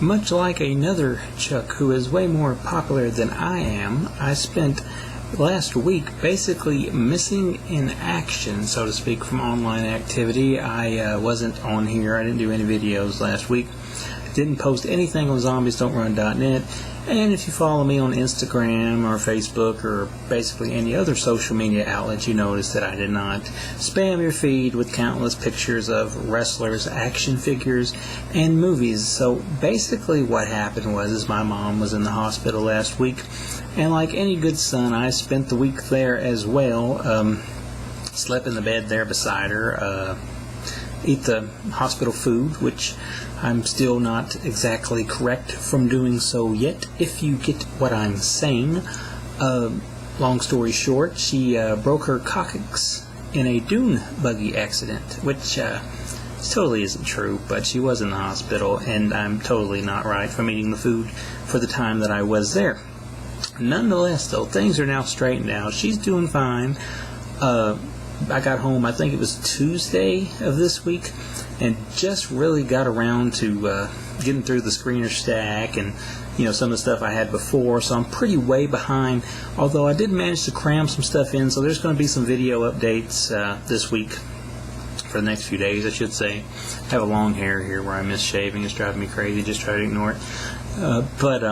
Much like another Chuck who is way more popular than I am, I spent last week basically missing in action, so to speak, from online activity. I wasn't on here. I didn't do any videos last week. Didn't post anything on ZombiesDon'tRun.net. And if you follow me on Instagram or Facebook or basically any other social media outlet, you notice that I did not spam your feed with countless pictures of wrestlers, action figures, and movies. So basically what happened was my mom was in the hospital last week, and like any good son, I spent the week there as well. Slept in the bed there beside her, eat the hospital food, which I'm still not exactly correct from doing so yet, if you get what I'm saying. Long story short, she broke her coccyx in a dune buggy accident, which totally isn't true, but she was in the hospital, and I'm totally not right from eating the food for the time that I was there. Nonetheless, though, things are now straightened out. She's doing fine. I got home, I think it was Tuesday of this week, and just really got around to getting through the screener stack and some of the stuff I had before, so I'm pretty way behind, although I did manage to cram some stuff in, so there's going to be some video updates this week, for the next few days I should say. I have a long hair here where I miss shaving. It's driving me crazy, just try to ignore it. But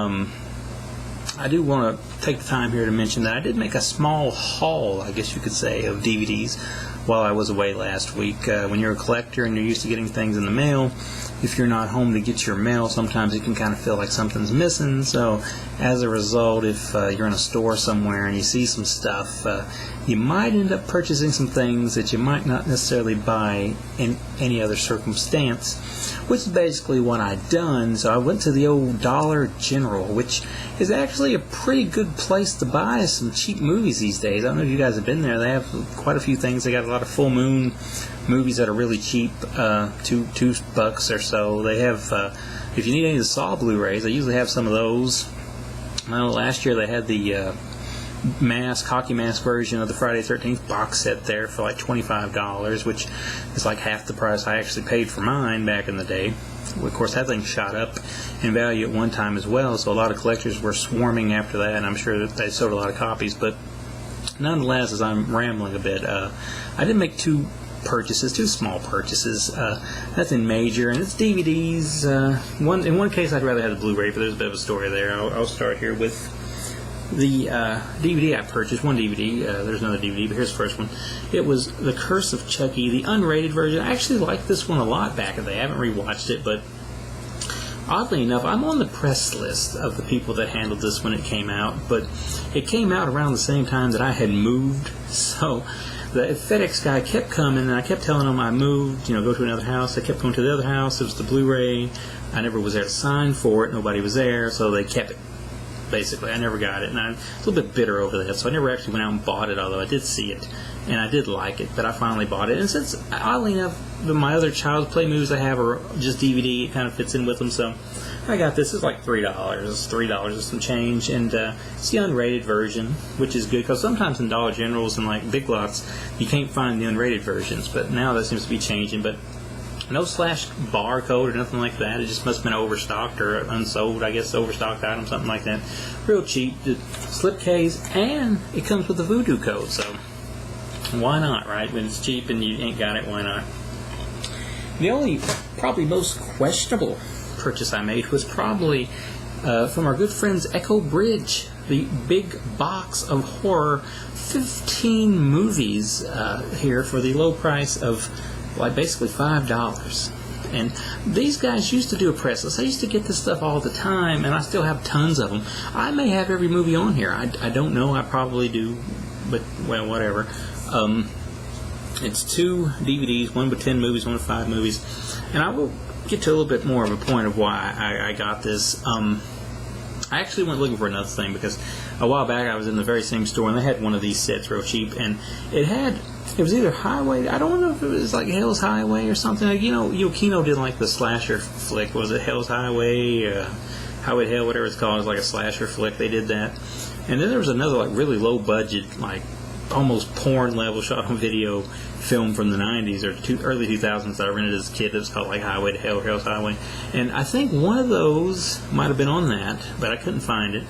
I do want to take the time here to mention that I did make a small haul, I guess you could say, of DVDs while I was away last week. When you're a collector and you're used to getting things in the mail, if you're not home to get your mail, sometimes it can kind of feel like something's missing. So as a result, if you're in a store somewhere and you see some stuff, you might end up purchasing some things that you might not necessarily buy in any other circumstance, which is basically what I'd done. So I went to the old Dollar General, which is actually a pretty good place to buy some cheap movies these days. I don't know if you guys have been there. They have quite a few things. They got a lot of full moon movies that are really cheap, $2 or so. They have, if you need any of the Saw Blu-rays, they usually have some of those. I know last year they had the hockey mask version of the Friday the 13th box set there for like $25, which is like half the price I actually paid for mine back in the day. Of course, that thing shot up in value at one time as well, so a lot of collectors were swarming after that, and I'm sure that they sold a lot of copies. But nonetheless, as I'm rambling a bit, I did make two small purchases, nothing major, and it's DVDs. In one case I'd rather have the Blu-ray, but there's a bit of a story there. I'll start here with the DVD I purchased. One DVD, there's another DVD, but here's the first one. It was The Curse of Chucky, the unrated version. I actually liked this one a lot back in the day. I haven't rewatched it, but oddly enough, I'm on the press list of the people that handled this when it came out, but it came out around the same time that I had moved, so the FedEx guy kept coming, and I kept telling him I moved, go to another house. I kept going to the other house. It was the Blu-ray. I never was there to sign for it. Nobody was there, so they kept it. Basically, I never got it, and I'm a little bit bitter over that, so I never actually went out and bought it, although I did see it, and I did like it, but I finally bought it. And since, oddly enough, my other Child's Play movies I have are just DVD, it kind of fits in with them, so I got this. It's like $3. It's $3 and some change, and it's the unrated version, which is good, because sometimes in Dollar Generals and like Big Lots, you can't find the unrated versions, but now that seems to be changing. But no slash barcode or nothing like that. It just must have been overstocked or unsold, I guess, overstocked item, something like that. Real cheap. The slipcase, and it comes with a voodoo code, so why not, right? When it's cheap and you ain't got it, why not? The only, probably most questionable purchase I made was probably from our good friends Echo Bridge, the big box of horror, 15 movies here for the low price of basically $5. And these guys used to do a press list. I used to get this stuff all the time, and I still have tons of them. I may have every movie on here. I don't know. I probably do, but, well, whatever. It's 2 DVDs, one with 10 movies, one with 5 movies. And I will get to a little bit more of a point of why I got this. I actually went looking for another thing, because a while back I was in the very same store, and they had one of these sets real cheap, and it was either Highway, I don't know if it was like Hell's Highway or something. Like, Kino did like the slasher flick. Was it Hell's Highway, Highway to Hell, whatever it's called? It was like a slasher flick. They did that. And then there was another like really low budget, like almost porn level shot on video film from the 90s or early 2000s that I rented as a kid that was called like Highway to Hell, Hell's Highway. And I think one of those might have been on that, but I couldn't find it.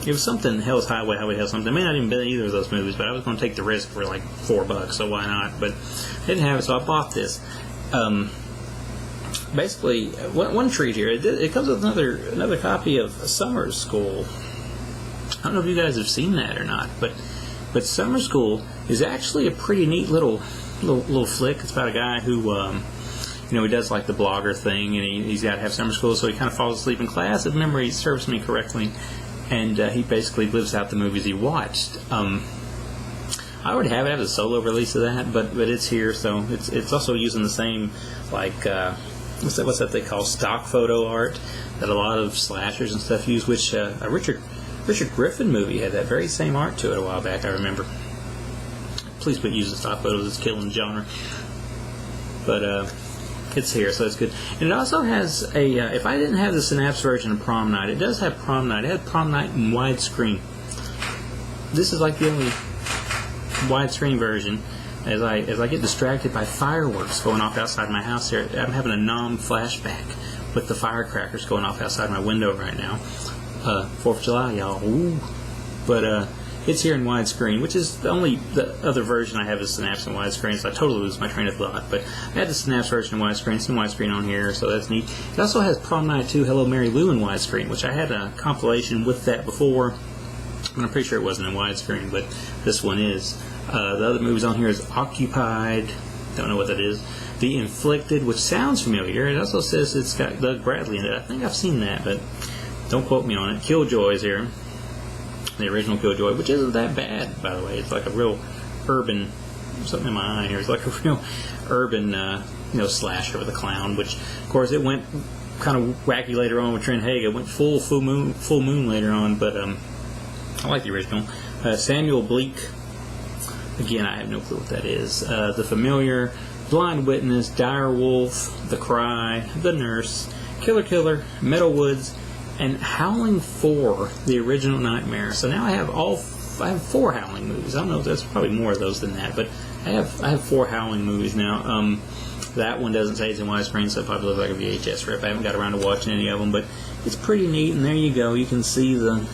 It was something, Hell's Highway, Highway to Hell something. It may not even been either of those movies, but I was going to take the risk for like $4, so why not? But I didn't have it, so I bought this. Basically, one treat here. It comes with another copy of Summer School. I don't know if you guys have seen that or not, but Summer School is actually a pretty neat little flick. It's about a guy who, he does like the blogger thing, and he's got to have summer school, so he kind of falls asleep in class, if memory serves me correctly, and he basically lives out the movies he watched. I already have it. I have a solo release of that, but it's here, so it's also using the same, like, what's that they call stock photo art that a lot of slashers and stuff use, which a Richard Griffin movie had that very same art to it a while back, I remember. Please quit using stock photos, it's killing the genre. But it's here, so it's good. And it also has if I didn't have the Synapse version of Prom Night, it does have Prom Night. It had Prom Night in widescreen. This is like the only widescreen version. As I get distracted by fireworks going off outside my house here, I'm having a Nam flashback with the firecrackers going off outside my window right now. 4th of July, y'all. Ooh. But it's here in widescreen, which is the other version I have is Synapse in widescreen, so I totally lose my train of thought. But I had the Synapse version in widescreen, some widescreen on here, so that's neat. It also has Prom Night 2, Hello Mary Lou in widescreen, which I had a compilation with that before. I'm pretty sure it wasn't in widescreen, but this one is. The other movies on here is Occupied, don't know what that is. The Inflicted, which sounds familiar. It also says it's got Doug Bradley in it. I think I've seen that, but don't quote me on it. Killjoy's here. The original Killjoy, which isn't that bad, by the way. It's like a real urban, something in my eye here. It's like a real urban, slasher with a clown, which, of course, it went kind of wacky later on with Trent Haga. It went full moon later on, but I like the original. Samuel Bleak. Again, I have no clue what that is. The Familiar, Blind Witness, Dire Wolf, The Cry, The Nurse, Killer, Meadow Woods, and Howling 4, the original Nightmare. So now I have 4 Howling movies. I don't know if there's probably more of those than that, but I have 4 Howling movies now. That one doesn't say it's in widescreen, so it probably looks like a VHS rip. I haven't got around to watching any of them, but it's pretty neat. And there you go. You can see the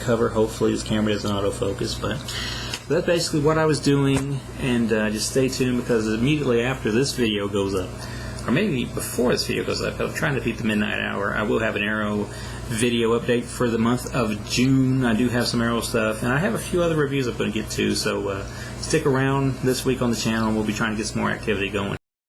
cover. Hopefully this camera doesn't autofocus, but that's basically what I was doing. And just stay tuned, because immediately after this video goes up, or maybe before this video goes up, I'm trying to beat the midnight hour, I will have an Arrow video update for the month of June. I do have some Arrow stuff, and I have a few other reviews I'm going to get to, so stick around this week on the channel, and we'll be trying to get some more activity going.